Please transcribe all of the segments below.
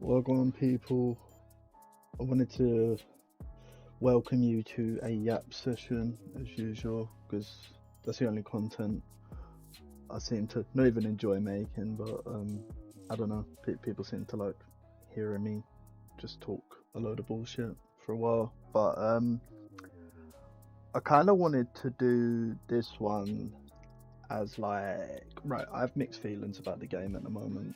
Welcome, people. I wanted to welcome you to a yap session as usual because that's the only content I seem to not even enjoy making. But I don't know. People seem to like hearing me just talk a load of bullshit for a while. But I kind of wanted to do this one as like right. I have mixed feelings about the game at the moment.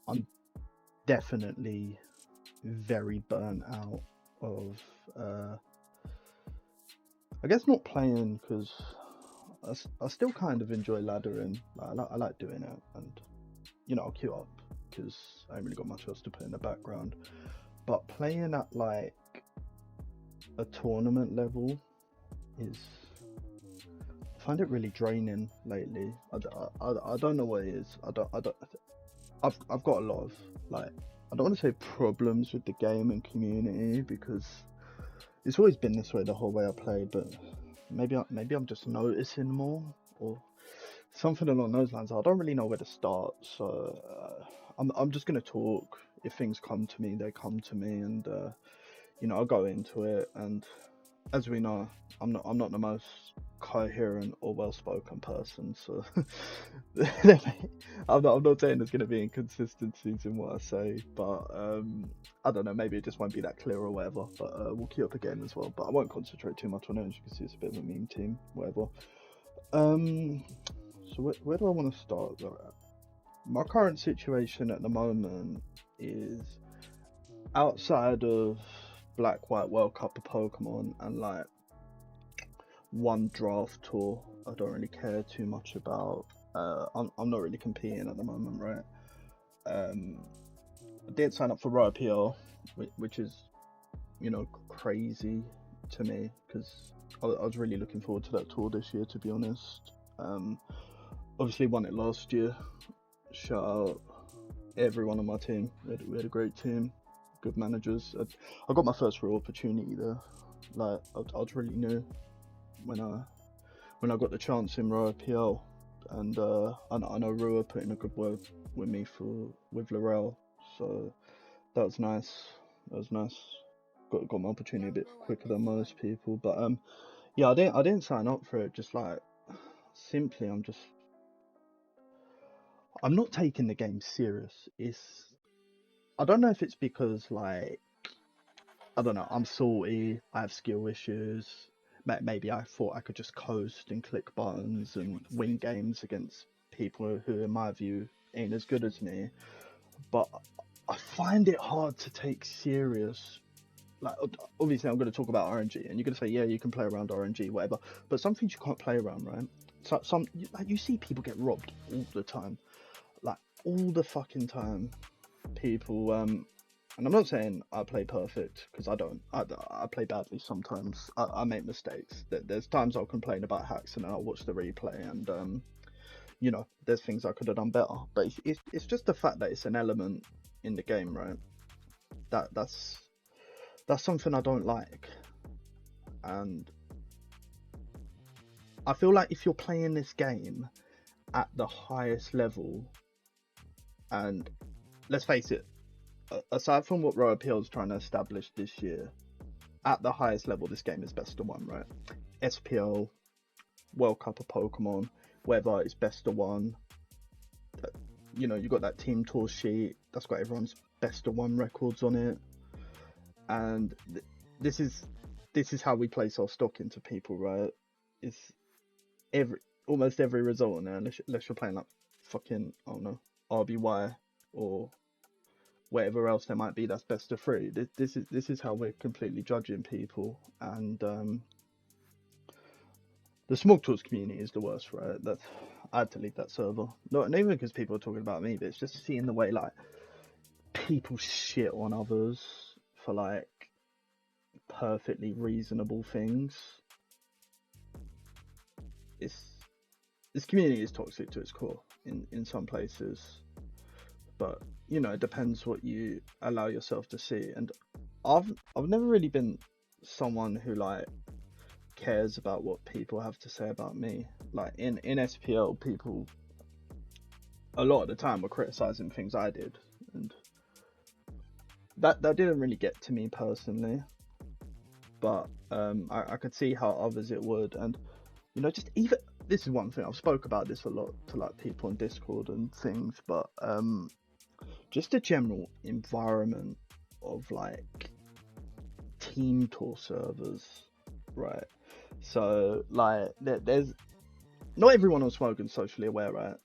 I'm definitely very burnt out of I guess not playing because I still kind of enjoy laddering. I like doing it, and I'll queue up because I ain't really got much else to put in the background. But playing at like a tournament level is I find it really draining lately. I don't know what it is. I've got a lot of like I don't want to say problems with the game and community because it's always been this way the whole way I played, but maybe I'm just noticing more or something along those lines. I don't really know where to start, so I'm just gonna talk. If things come to me, they come to me, and I'll go into it. And as we know, I'm not the most coherent or well-spoken person, so I'm not saying there's going to be inconsistencies in what I say, but I don't know, maybe it just won't be that clear or whatever. But we'll queue up a game as well, but I won't concentrate too much on it. As you can see, it's a bit of a meme team, whatever. So where do I want to start? My current situation at the moment is outside of Black White World Cup of Pokemon and like one draft tour I don't really care too much about. I'm not really competing at the moment, right? I did sign up for Riot PL, which is crazy to me because I was really looking forward to that tour this year, to be honest. Obviously won it last year. Shout out everyone on my team. We had a great team, good managers. I got my first real opportunity there. Like I was really new when I got the chance in Riot PL, and I know Rua put in a good word with me with Laurel, so that was nice. Got my opportunity a bit quicker than most people, but yeah, I didn't sign up for it. Just like simply, I'm not taking the game serious. I don't know if it's because like I don't know, I'm salty, I have skill issues. Maybe I thought I could just coast and click buttons and win games against people who, in my view, ain't as good as me. But I find it hard to take serious. Like, obviously, I'm going to talk about RNG, and you're going to say, yeah, you can play around RNG, whatever. But some things you can't play around, right? So, you see people get robbed all the time, like all the fucking time. People and I'm not saying I play perfect because I don't. I play badly sometimes. I make mistakes. There's times I'll complain about hacks and I'll watch the replay and there's things I could have done better. But it's just the fact that it's an element in the game, right? That's something I don't like, and I feel like if you're playing this game at the highest level, and let's face it, aside from what Royal Appeal is trying to establish this year, at the highest level, this game is best of one, right? SPL, World Cup of Pokemon, whether it's best of one, you got that team tour sheet that's got everyone's best of one records on it, and this is how we place our stock into people, right? It's almost every result in there, unless you're playing like fucking I don't know RBY or whatever else there might be that's best of three. This is how we're completely judging people, and the Smog Tours community is the worst, right? I had to leave that server. Not even because people are talking about me, but it's just seeing the way like people shit on others for like perfectly reasonable things. This community is toxic to its core in some places, but it depends what you allow yourself to see. And I've never really been someone who like cares about what people have to say about me. Like in SPL, people a lot of the time were criticizing things I did, and that didn't really get to me personally, but I could see how others it would. And just even, this is one thing I've spoke about this a lot to like people on Discord and things, but just a general environment of like team tour servers, right? So like there's not everyone on Smogon's socially aware, right?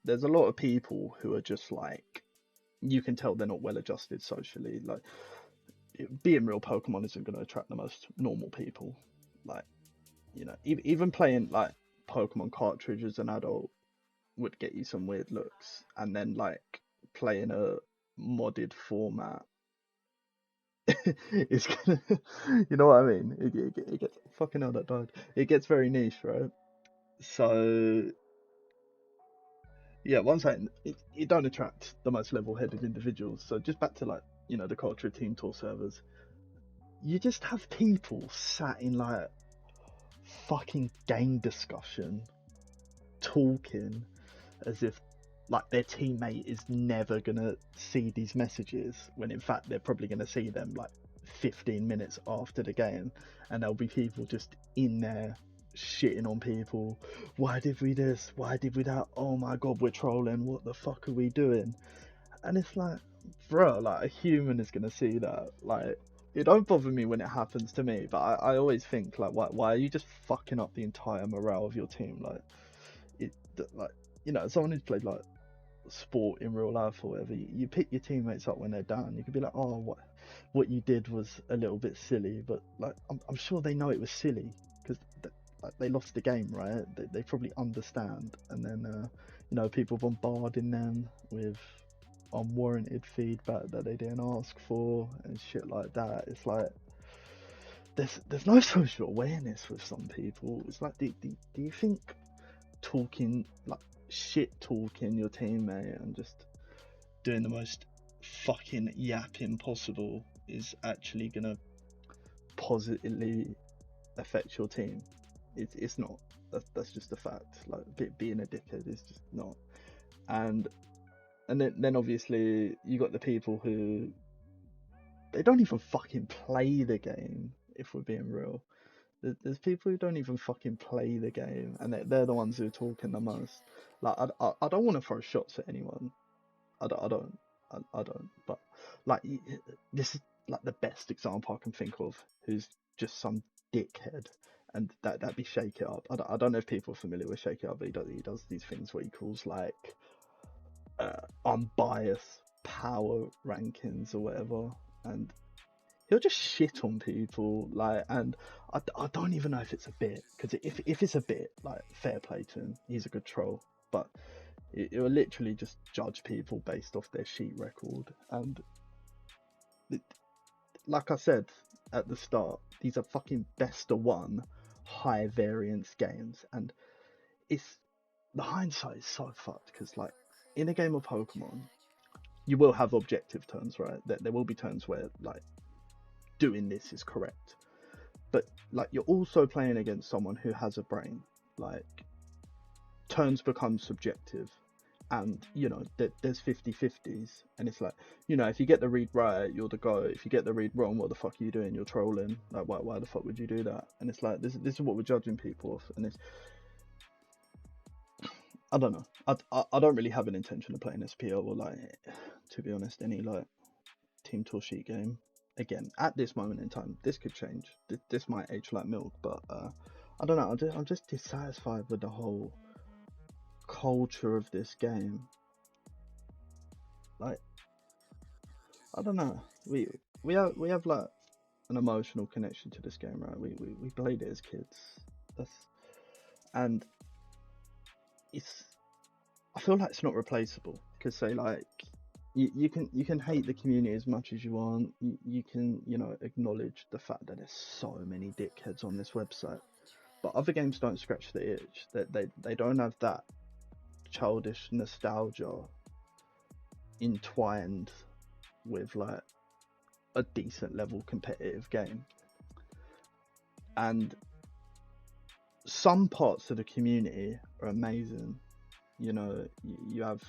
There's a lot of people who are just like, you can tell they're not well adjusted socially. Like, being real, Pokemon isn't going to attract the most normal people. Like, even playing like Pokemon cartridge as an adult would get you some weird looks, and then like playing a modded format is gonna, you know what I mean? It gets, fucking hell, that died. It gets very niche, right? So yeah, one thing, it don't attract the most level-headed individuals. So just back to like, the culture of team tour servers, you just have people sat in like fucking game discussion, talking as if like their teammate is never gonna see these messages, when in fact they're probably gonna see them like 15 minutes after the game, and there'll be people just in there shitting on people. Why did we this? Why did we that? Oh my god, we're trolling. What the fuck are we doing? And it's like, bro, like a human is gonna see that. Like, it don't bother me when it happens to me, but I always think like, why are you just fucking up the entire morale of your team? Like, it, like, someone who's played like sport in real life or whatever, you pick your teammates up when they're down. You could be like, oh, what you did was a little bit silly, but like I'm sure they know it was silly, because like they lost the game, right? They probably understand. And then people bombarding them with unwarranted feedback that they didn't ask for and shit like that. It's like, there's no social awareness with some people. It's like, do you think talking like shit talking your teammate and just doing the most fucking yapping possible is actually gonna positively affect your team? It's not. That's just a fact. Like, being a dickhead is just not. And then obviously you got the people who, they don't even fucking play the game, if we're being real. There's people who don't even fucking play the game, and they're the ones who are talking the most. Like, I don't want to throw shots at anyone. I don't. But like, this is like the best example I can think of, who's just some dickhead, and that'd be Shake It Up. I don't know if people are familiar with Shake It Up, but he does these things where he calls like unbiased power rankings or whatever, and he'll just shit on people, like, and I don't even know if it's a bit, because if it's a bit, like, fair play to him, he's a good troll, but it will literally just judge people based off their sheet record. And like I said at the start, these are fucking best of one high variance games, and it's, the hindsight is so fucked, because like, in a game of Pokemon, you will have objective turns, right? There will be turns where like doing this is correct, but like, you're also playing against someone who has a brain. Like, turns become subjective, and there's 50-50s, and it's like, if you get the read right, you're the go. If you get the read wrong, what the fuck are you doing? You're trolling. Like, why the fuck would you do that? And it's like, this is what we're judging people off. And it's, I don't know. I don't really have an intention of playing SPL, or like, to be honest, any like team tour sheet game again at this moment in time. This could change. This might age like milk, but I don't know. I'm just dissatisfied with the whole culture of this game. Like, I don't know. We have like an emotional connection to this game, right? We played it as kids. And I feel like it's not replaceable, because say like, you can hate the community as much as you want. You can acknowledge the fact that there's so many dickheads on this website, but other games don't scratch the itch. They don't have that childish nostalgia entwined with like a decent level competitive game. And some parts of the community are amazing. You have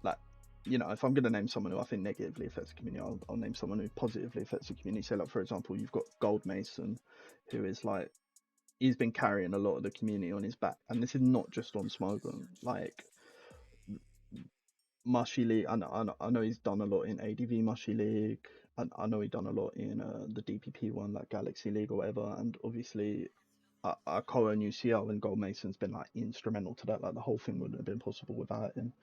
like if I'm going to name someone who I think negatively affects the community, I'll name someone who positively affects the community. So, like, for example, you've got Gold Mason, who is like, he's been carrying a lot of the community on his back. And this is not just on Smogon. Like, Mushy League, I know he's done a lot in ADV Mushy League. I know he's done a lot in the DPP one, like Galaxy League or whatever. And obviously, Cohen UCL and Gold Mason's been like instrumental to that. Like, the whole thing wouldn't have been possible without him.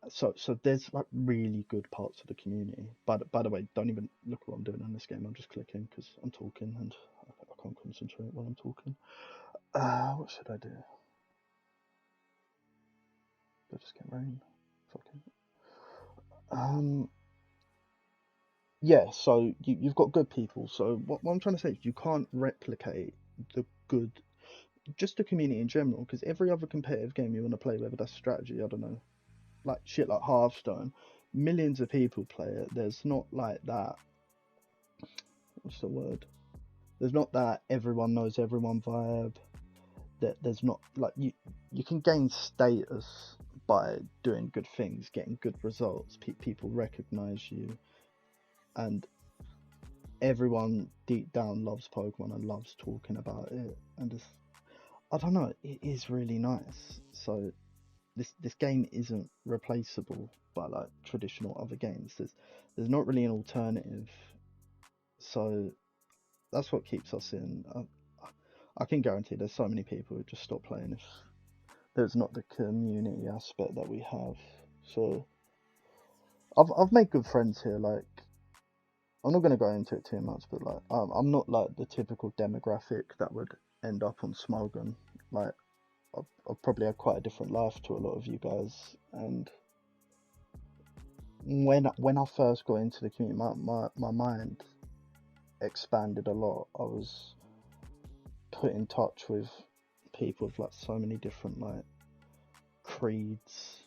So there's like really good parts of the community. By the way, don't even look what I'm doing on this game. I'm just clicking because I'm talking and I can't concentrate while I'm talking. What should I do? Do I just get rain? Fucking. Yeah. So you've got good people. So what I'm trying to say is you can't replicate the good, just the community in general. Because every other competitive game you want to play, whether that's strategy, I don't know, like shit like Hearthstone, millions of people play it. There's not like that. What's the word? There's not that everyone knows everyone vibe. There's not like you can gain status by doing good things, getting good results. People recognize you, and everyone deep down loves Pokemon and loves talking about it. And it's, I don't know, it is really nice. So this game isn't replaceable by like traditional other games. There's not really an alternative. So that's what keeps us in. I can guarantee there's so many people who just stop playing if there's not the community aspect that we have. So I've made good friends here. Like, I'm not going to go into it too much, but like I'm not like the typical demographic that would end up on Smogon. Like, I've probably had quite a different life to a lot of you guys. And when I first got into the community, my mind expanded a lot. I was put in touch with people with like so many different like creeds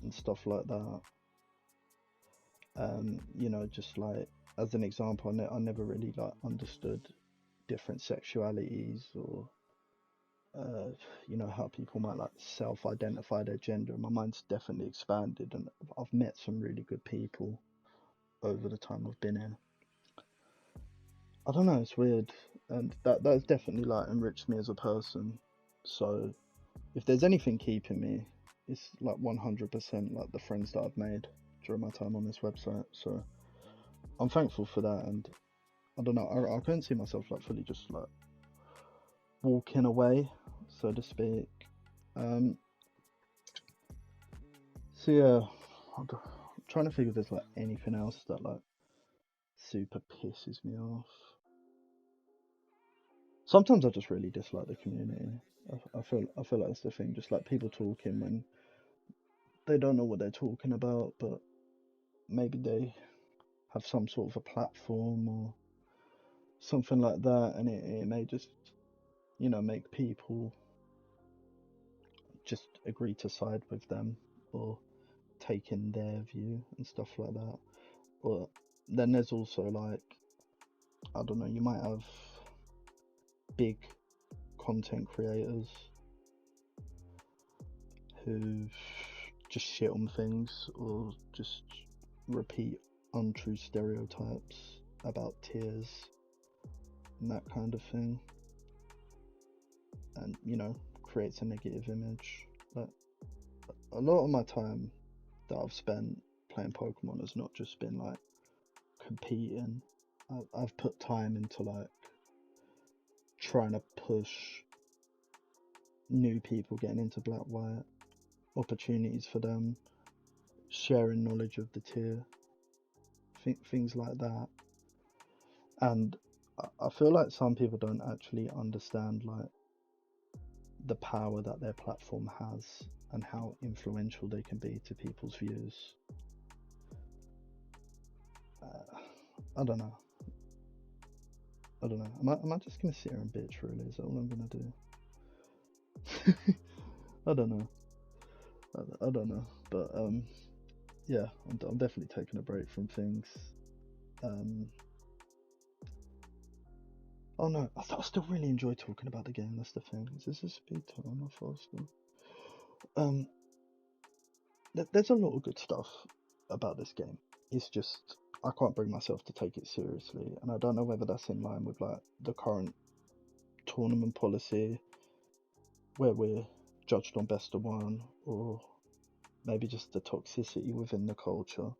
and stuff like that. Just like as an example, I never really like understood different sexualities or how people might like self-identify their gender. My mind's definitely expanded, and I've met some really good people over the time I've been here. I don't know, it's weird, and that's definitely like enriched me as a person. So if there's anything keeping me, it's like 100% like the friends that I've made during my time on this website. So I'm thankful for that, and I don't know, I couldn't see myself like fully just like walking away, so to speak. So yeah, I'm trying to figure if there's like anything else that like super pisses me off. Sometimes I just really dislike the community. I feel like that's the thing, just like people talking when they don't know what they're talking about, but maybe they have some sort of a platform or something like that, and it may just make people just agree to side with them or take in their view and stuff like that. But then there's also like, I don't know, you might have big content creators who just shit on things or just repeat untrue stereotypes about tiers and that kind of thing, and creates a negative image. But a lot of my time that I've spent playing Pokemon has not just been like competing. I've put time into like trying to push new people getting into Black White, opportunities for them, sharing knowledge of the tier, things like that. And I feel like some people don't actually understand like the power that their platform has and how influential they can be to people's views. I don't know. Am I just gonna sit here and bitch? Really, is that all I'm gonna do? I don't know. I don't know. But yeah, I'm definitely taking a break from things. Oh no, I still really enjoy talking about the game. That's the thing. Is this a speed time or faster? there's a lot of good stuff about this game. It's just I can't bring myself to take it seriously, and I don't know whether that's in line with like the current tournament policy where we're judged on best of one, or maybe just the toxicity within the culture.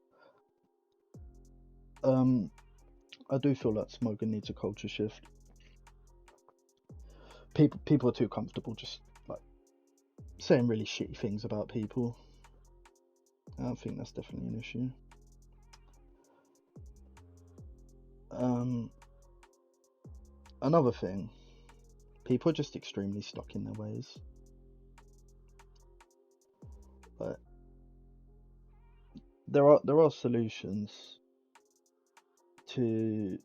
I do feel like Smogon needs a culture shift. People are too comfortable just like saying really shitty things about people. I think that's definitely an issue. Another thing, people are just extremely stuck in their ways. But there are solutions to,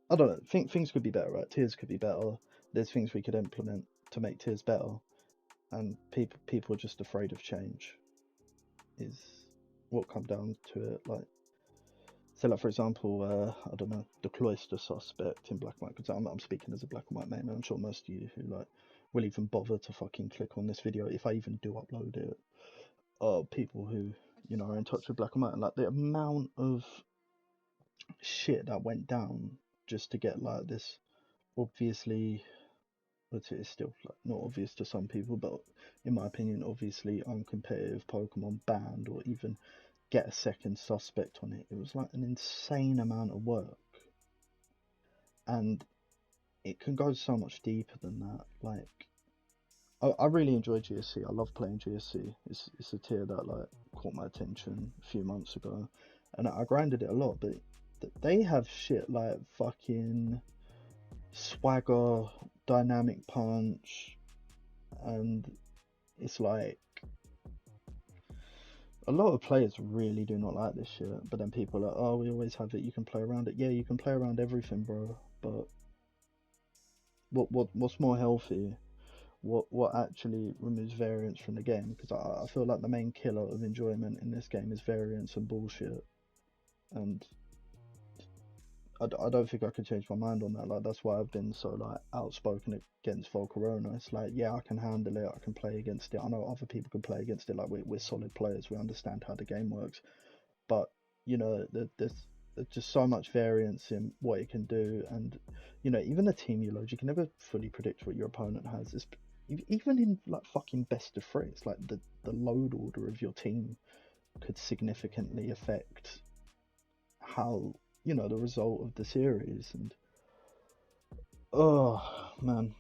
I don't know, things could be better, right? Tiers could be better. There's things we could implement to make tiers better, and people are just afraid of change. Is what come down to it. Like, so like for example, I don't know, the cloister suspect in black and white. Because I'm speaking as a black and white man, and I'm sure most of you who like will even bother to fucking click on this video if I even do upload it are people who, you know, are in touch with black and white. And like the amount of shit that went down just to get like this obviously, but it is still like not obvious to some people, but in my opinion obviously uncompetitive Pokemon banned, or even get a second suspect on it. It was like an insane amount of work, and it can go so much deeper than that. Like I really enjoy GSC. I love playing GSC. It's a tier that like caught my attention a few months ago, and I grinded it a lot. But they have shit like fucking Swagger, Dynamic Punch, and it's like a lot of players really do not like this shit. But then people are like, oh, we always have it. You can play around it. Yeah, you can play around everything, bro. But what's more healthy? What actually removes variance from the game? Because I feel like the main killer of enjoyment in this game is variance and bullshit, and I don't think I could change my mind on that. Like that's why I've been so like outspoken against Volcarona. It's like, yeah, I can handle it, I can play against it, I know other people can play against it. Like we're solid players, we understand how the game works, but you know there's just so much variance in what it can do. And you know, even a team you load, you can never fully predict what your opponent has. Even in like fucking best of three, it's like the load order of your team could significantly affect how, you know, the result of the series. And oh man,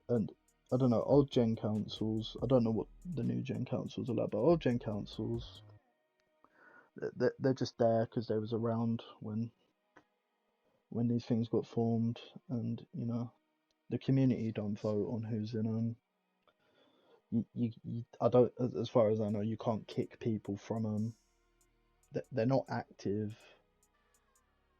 and I don't know, old gen councils, I don't know what the new gen councils are like, but old gen councils, they're just there because they was around when these things got formed. And you know, the community don't vote on who's in them. I don't, as far as I know, you can't kick people from them. They're not active.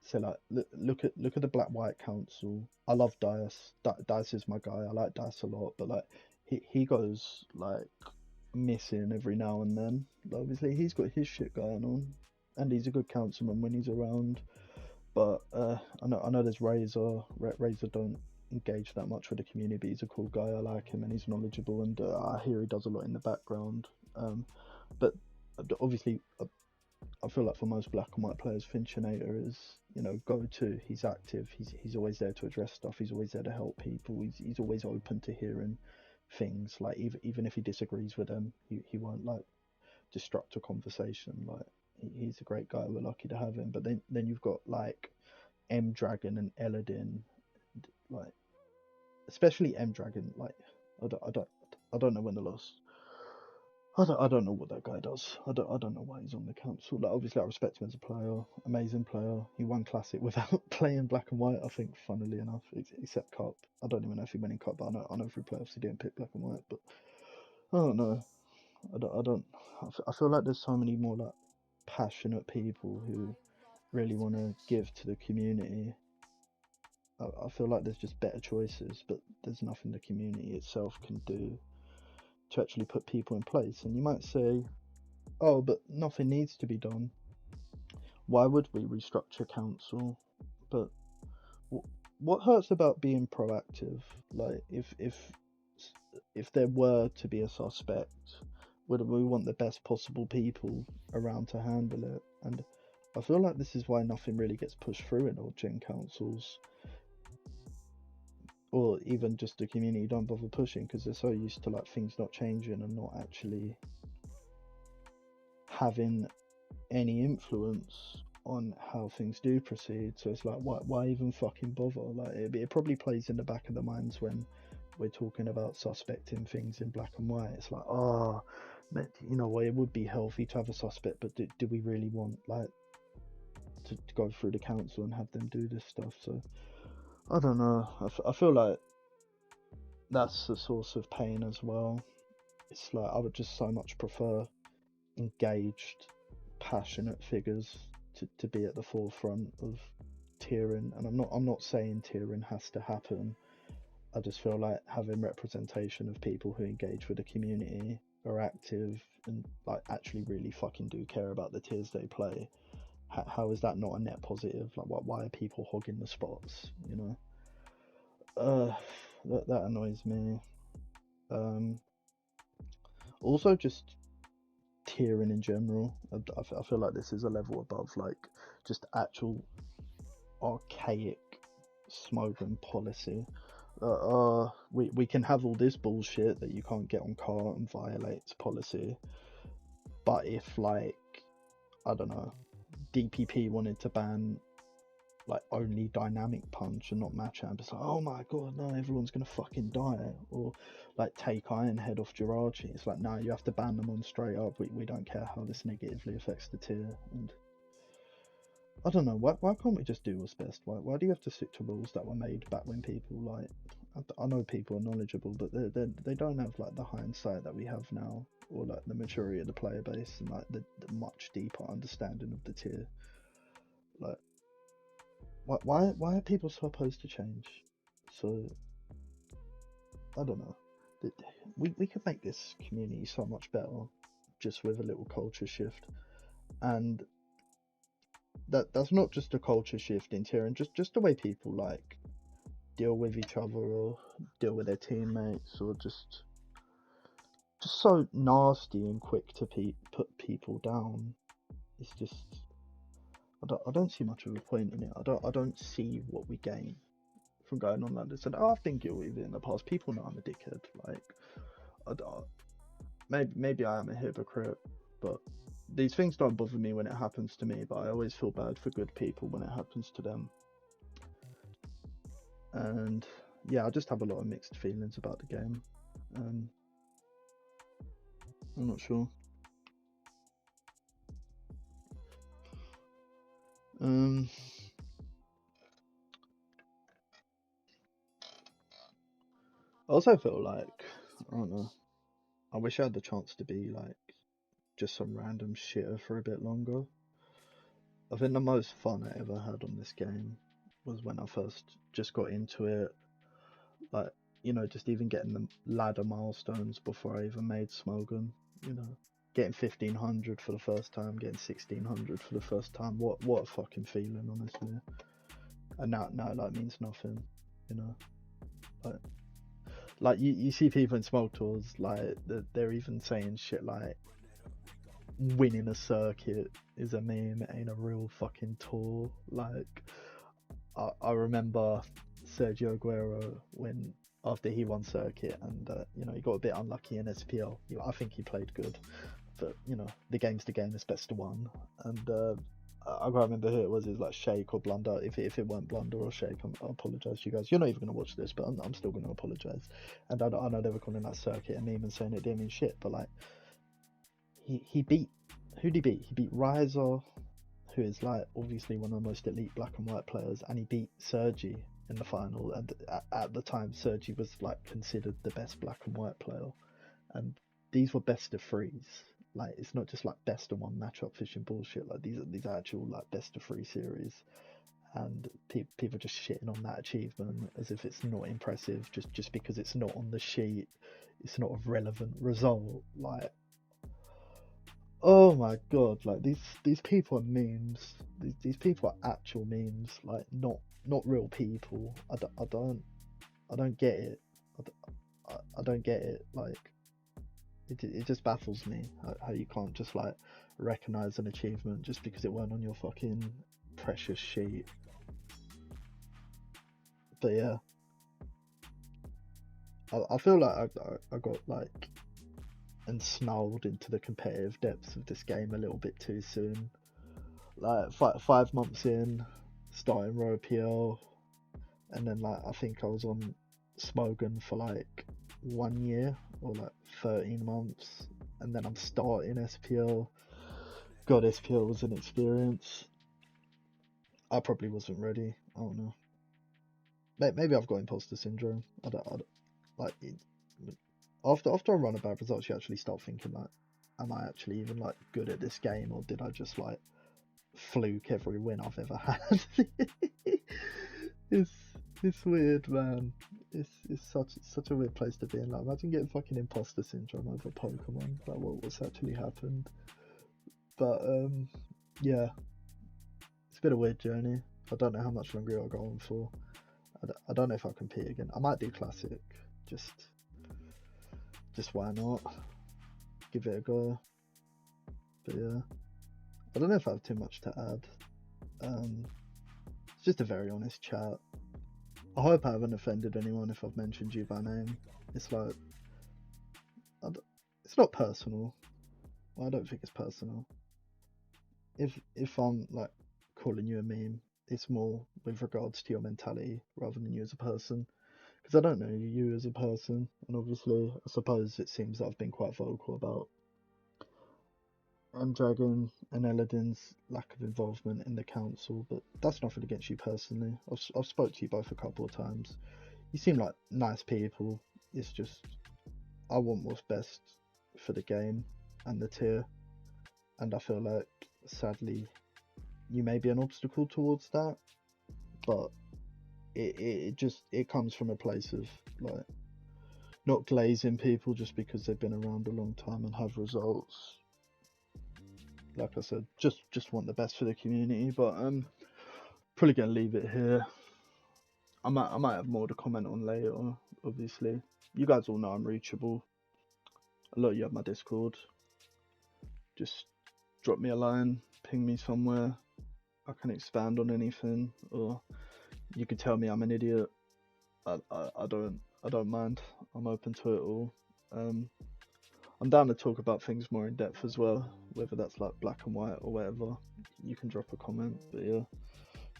So like, look at the Black White Council. I love Dice. Dice is my guy. I like Dice a lot, but like he goes like missing every now and then. Obviously, he's got his shit going on, and he's a good councilman when he's around. But I know there's Razor. Razor don't engage that much with the community, but he's a cool guy. I like him, and he's knowledgeable, and I hear he does a lot in the background. But obviously, I feel like for most black and white players, Finchinator is, you know, go to. He's active. He's always there to address stuff. He's always there to help people. He's always open to hearing things. Like even if he disagrees with them, he won't like disrupt a conversation. Like he's a great guy. We're lucky to have him. But then you've got like M Dragon and Eladin, like especially M Dragon. Like I don't know when the last. I don't know what that guy does. I don't know why he's on the council. Like obviously I respect him as a player, amazing player. He won classic without playing black and white, I think, funnily enough, except cup. I don't even know if he went in cup, but I know through playoffs he didn't pick black and white. But I don't know. I don't. I feel like there's so many more like passionate people who really want to give to the community. I feel like there's just better choices, but there's nothing the community itself can do to actually put people in place. And you might say, oh, but nothing needs to be done. Why would we restructure council? But what hurts about being proactive? Like if there were to be a suspect, we want the best possible people around to handle it. And I feel like this is why nothing really gets pushed through in old gen councils, or even just the community don't bother pushing because they're so used to like things not changing and not actually having any influence on how things do proceed. So it's like, why even fucking bother? Like it probably plays in the back of the minds when we're talking about suspecting things in black and white. It's like, oh, you know what, it would be healthy to have a suspect, but do we really want like to go through the council and have them do this stuff? So I don't know. I feel like that's a source of pain as well. It's like I would just so much prefer engaged, passionate figures to be at the forefront of tiering. And I'm not saying tiering has to happen. I just feel like having representation of people who engage with the community, are active, and like actually really fucking do care about the tiers they play. How is that not a net positive? Like, why are people hogging the spots? You know, that annoys me. Also, just tiering in general. I feel like this is a level above like just actual archaic Smogon policy. We can have all this bullshit that you can't get on car and violates policy, but if like, I don't know, DPP wanted to ban like only dynamic punch and not match amp, it's like, oh my god, no, everyone's gonna fucking die. Or like take Ironhead off Jirachi, it's like, no, you have to ban them on straight up. We don't care how this negatively affects the tier. And I don't know, why can't we just do what's best? Why do you have to stick to rules that were made back when people like, I know people are knowledgeable, but they don't have like the hindsight that we have now, or like the maturity of the player base, and like the much deeper understanding of the tier. Like, why are people so opposed to change? So I don't know. We could make this community so much better just with a little culture shift. And that's not just a culture shift in tier, and just the way people like deal with each other or deal with their teammates, or just so nasty and quick to put people down. It's just, I don't see much of a point in it. I don't see what we gain from going on like this. And I've been guilty of it in the past. People know I'm a dickhead. Like, maybe I am a hypocrite, but these things don't bother me when it happens to me, but I always feel bad for good people when it happens to them. And yeah, I just have a lot of mixed feelings about the game. I'm not sure. I also feel like, I don't know, I wish I had the chance to be like just some random shitter for a bit longer. I think the most fun I ever had on this game was when I first just got into it. Like, you know, just even getting the ladder milestones before I even made Smogon. You know, getting 1500 for the first time, getting 1600 for the first time. What a fucking feeling, honestly. And now that means nothing, you know. Like you see people in Smoke Tours, like they're even saying shit like winning a circuit is a meme, it ain't a real fucking tour. Like I remember Sergio Aguero when after he won circuit and you know, he got a bit unlucky in SPL. I think he played good, but you know, the game's the game, it's best to one. And I can't remember who it was like Shake or Blunder. If it weren't Blunder or Shake, I apologise to you guys. You're not even going to watch this, but I'm still going to apologise. And I know they were calling that circuit a meme and saying it didn't mean shit, but like he beat, who did he beat? He beat Riser, who is like obviously one of the most elite black and white players, and he beat Sergi in the final. And at the time, Sergi was like considered the best black and white player, and these were best of threes. Like, it's not just like best of one matchup fishing bullshit. Like, these are actual like best of three series, and people just shitting on that achievement as if it's not impressive just because it's not on the sheet. It's not a relevant result. Like, oh my god, like these people are memes. These people are actual memes. Like, not real people. I don't get it. I don't get it. Like, it just baffles me how you can't just like recognize an achievement just because it weren't on your fucking precious sheet. But yeah, I feel like I got like ensnarled into the competitive depths of this game a little bit too soon. Like 5 months in, starting Row PL, and then like I think I was on Smogon for like 1 year or like 13 months, and then I'm starting SPL. God, SPL was an experience. I probably wasn't ready. I don't know. Maybe I've got imposter syndrome. I don't like it, after I run a bad result, you actually start thinking like, am I actually even like good at this game, or did I just like fluke every win I've ever had? it's it's weird, man. It's such a weird place to be in. Like, imagine getting fucking imposter syndrome over Pokemon. Like, what's actually happened? But yeah, it's been a weird journey. I don't know how much longer I'll go on for. I don't know if I'll compete again. I might do classic. Just why not? Give it a go. But yeah, I don't know if I have too much to add. It's just a very honest chat. I hope I haven't offended anyone if I've mentioned you by name. It's like, it's not personal. Well, I don't think it's personal. If I'm like calling you a meme, it's more with regards to your mentality rather than you as a person. Because I don't know you as a person, and obviously, I suppose it seems that I've been quite vocal about Dragon and Eladin's lack of involvement in the council, but that's nothing against you personally. I've spoke to you both a couple of times. You seem like nice people. It's just I want what's best for the game and the tier, and I feel like sadly you may be an obstacle towards that, but it comes from a place of like not glazing people just because they've been around a long time and have results. Like I said, just want the best for the community. But probably gonna leave it here. I might have more to comment on later. Obviously, you guys all know I'm reachable. A lot of you have my Discord. Just drop me a line, ping me somewhere. I can expand on anything, or you could tell me I'm an idiot. I don't mind. I'm open to it all. I'm down to talk about things more in depth as well, whether that's like black and white or whatever. You can drop a comment. But yeah,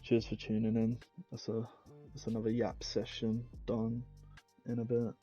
cheers for tuning in. That's another yap session done in a bit.